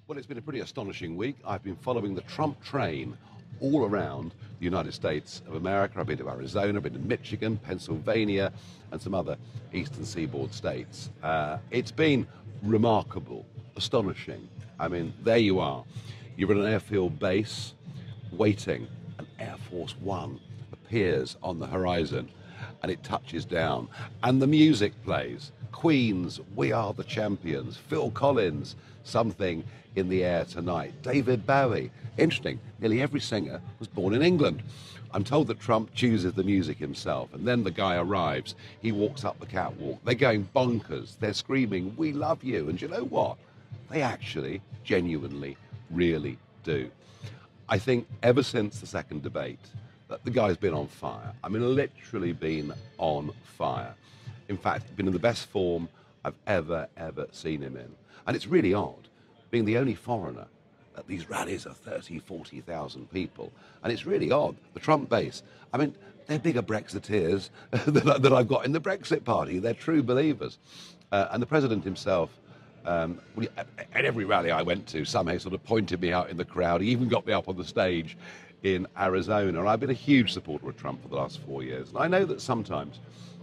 Well, it's been a pretty astonishing week. I've been following the Trump train all around the United States of America. I've been to Arizona, I've been to Michigan, Pennsylvania, and some other eastern seaboard states. It's been remarkable, astonishing. I mean, there you are. You're at an airfield base, waiting, and Air Force One appears on the horizon, and it touches down, and the music plays. Queen's We Are the Champions, Phil Collins, Something in the Air Tonight, David Bowie. Interesting, nearly every singer was born in England. I'm told that Trump chooses the music himself, and then the guy arrives, he walks up the catwalk, they're going bonkers, they're screaming, "We love you," and you know what? They actually, genuinely, really do. I think ever since the second debate, that the guy's been on fire. I mean, literally been on fire. In fact, been in the best form I've ever seen him in. And it's really odd, being the only foreigner at these rallies of 30, 40,000 people. And it's really odd, the Trump base, I mean, they're bigger Brexiteers that I've got in the Brexit party. They're true believers. And the president himself, at every rally I went to, somehow sort of pointed me out in the crowd. He even got me up on the stage in Arizona. And I've been a huge supporter of Trump for the last 4 years. And I know that sometimes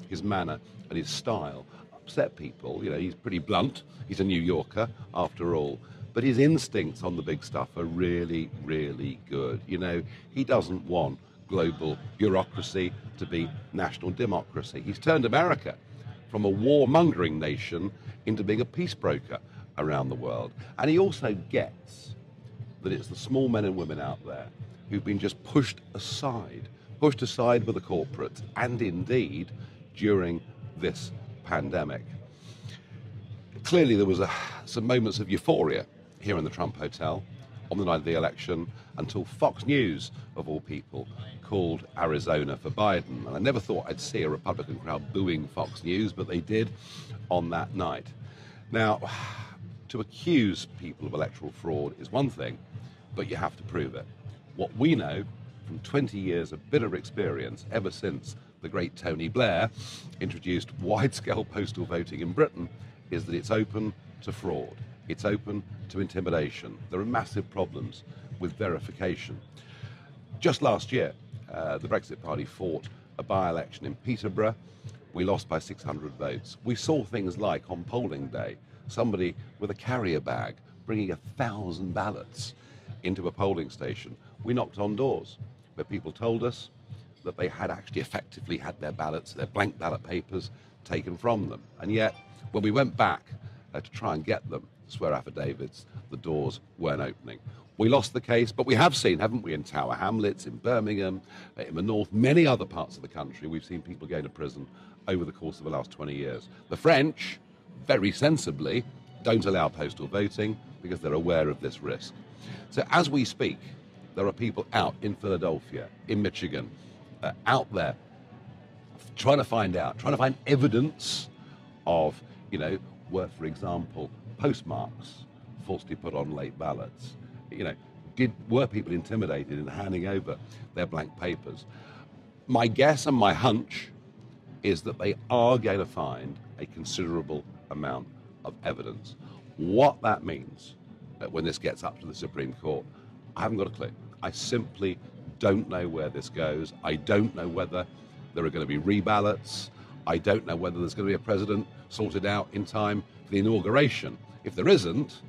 his manner and his style upset people. You know, he's pretty blunt. He's a New Yorker, after all. But his instincts on the big stuff are really, really good. You know, he doesn't want global bureaucracy to be national democracy. He's turned America from a warmongering nation into being a peace broker around the world. And he also gets that it's the small men and women out there who've been just pushed aside by the corporates, and indeed during this pandemic. Clearly there was some moments of euphoria here in the Trump Hotel on the night of the election until Fox News, of all people, called Arizona for Biden. And I never thought I'd see a Republican crowd booing Fox News, but they did on that night. Now, to accuse people of electoral fraud is one thing, but you have to prove it. What we know from 20 years of bitter experience ever since the great Tony Blair introduced wide-scale postal voting in Britain is that it's open to fraud. It's open to intimidation. There are massive problems with verification. Just last year, the Brexit Party fought a by-election in Peterborough. We lost by 600 votes. We saw things like, on polling day, somebody with a carrier bag bringing 1,000 ballots into a polling station. We knocked on doors where people told us that they had actually effectively had their ballots, their blank ballot papers, taken from them. And yet, when we went back to try and get them, swear affidavits, the doors weren't opening. We lost the case, but we have seen, haven't we, in Tower Hamlets, in Birmingham, in the north, many other parts of the country, we've seen people go to prison over the course of the last 20 years. The French, very sensibly, don't allow postal voting because they're aware of this risk. So as we speak, there are people out in Philadelphia, in Michigan, out there trying to find evidence of, you know, were, for example, postmarks falsely put on late ballots. You know, were people intimidated in handing over their blank papers? My guess and my hunch is that they are going to find a considerable amount of evidence. What that means when this gets up to the Supreme Court, I haven't got a clue. I simply don't know where this goes. I don't know whether there are going to be reballots. I don't know whether there's going to be a president sorted out in time for the inauguration. If there isn't,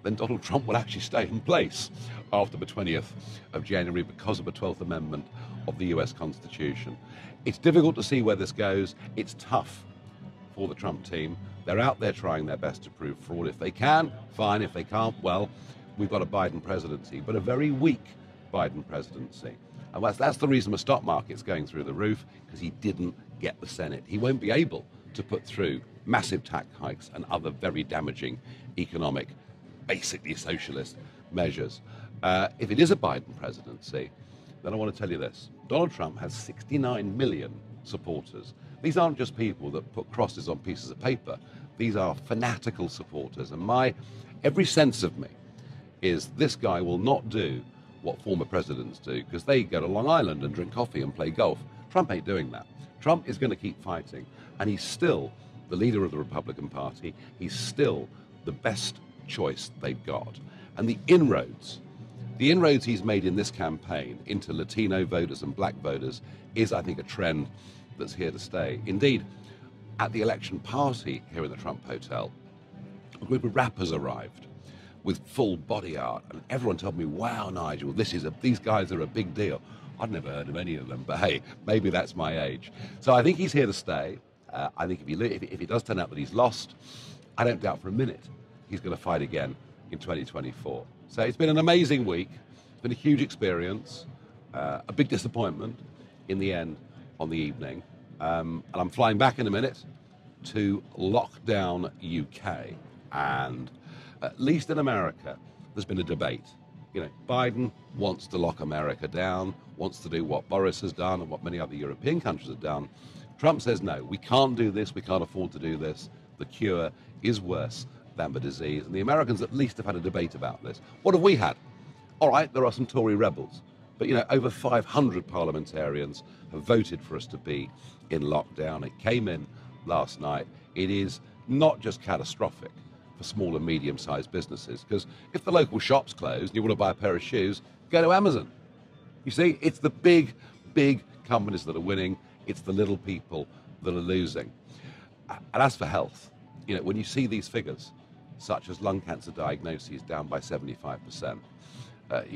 then Donald Trump will actually stay in place after the 20th of January because of the 12th Amendment of the US Constitution. It's difficult to see where this goes. It's tough for the Trump team. They're out there trying their best to prove fraud. If they can, fine. If they can't, well, we've got a Biden presidency, but a very weak Biden presidency. And that's the reason the stock market's going through the roof, because he didn't get the Senate. He won't be able to put through massive tax hikes and other very damaging economic, basically socialist measures. If it is a Biden presidency, then I want to tell you this. Donald Trump has 69 million supporters. These aren't just people that put crosses on pieces of paper. These are fanatical supporters. And every sense of me is this guy will not do what former presidents do, because they go to Long Island and drink coffee and play golf. Trump ain't doing that. Trump is going to keep fighting, and he's still the leader of the Republican Party. He's still the best choice they've got. And the inroads he's made in this campaign into Latino voters and black voters is, I think, a trend that's here to stay. Indeed, at the election party here in the Trump Hotel, a group of rappers arrived with full body art, and everyone told me, wow, Nigel, these guys are a big deal. I'd never heard of any of them, but hey, maybe that's my age. So I think he's here to stay. I think if he does turn out that he's lost, I don't doubt for a minute he's going to fight again in 2024. So it's been an amazing week. It's been a huge experience, a big disappointment in the end on the evening. And I'm flying back in a minute to lockdown UK. And at least in America, there's been a debate. You know, Biden wants to lock America down, wants to do what Boris has done and what many other European countries have done. Trump says, no, we can't do this, we can't afford to do this. The cure is worse than the disease. And the Americans at least have had a debate about this. What have we had? All right, there are some Tory rebels. But, you know, over 500 parliamentarians have voted for us to be in lockdown. It came in last night. It is not just catastrophic for small and medium-sized businesses, because if the local shop's closed and you want to buy a pair of shoes, go to Amazon. You see, it's the big companies that are winning. It's the little people that are losing. And as for health, you know, when you see these figures, such as lung cancer diagnoses down by 75%,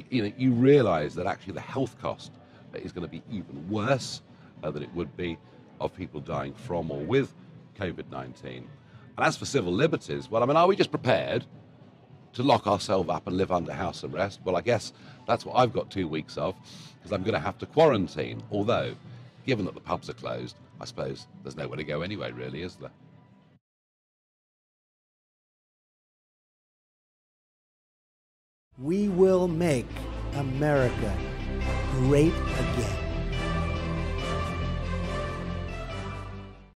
you know, you realize that actually the health cost is going to be even worse than it would be of people dying from or with COVID-19. And as for civil liberties, well, I mean, are we just prepared to lock ourselves up and live under house arrest? Well, I guess that's what I've got 2 weeks of, because I'm going to have to quarantine. Although, given that the pubs are closed, I suppose there's nowhere to go anyway, really, is there? We will make America great again.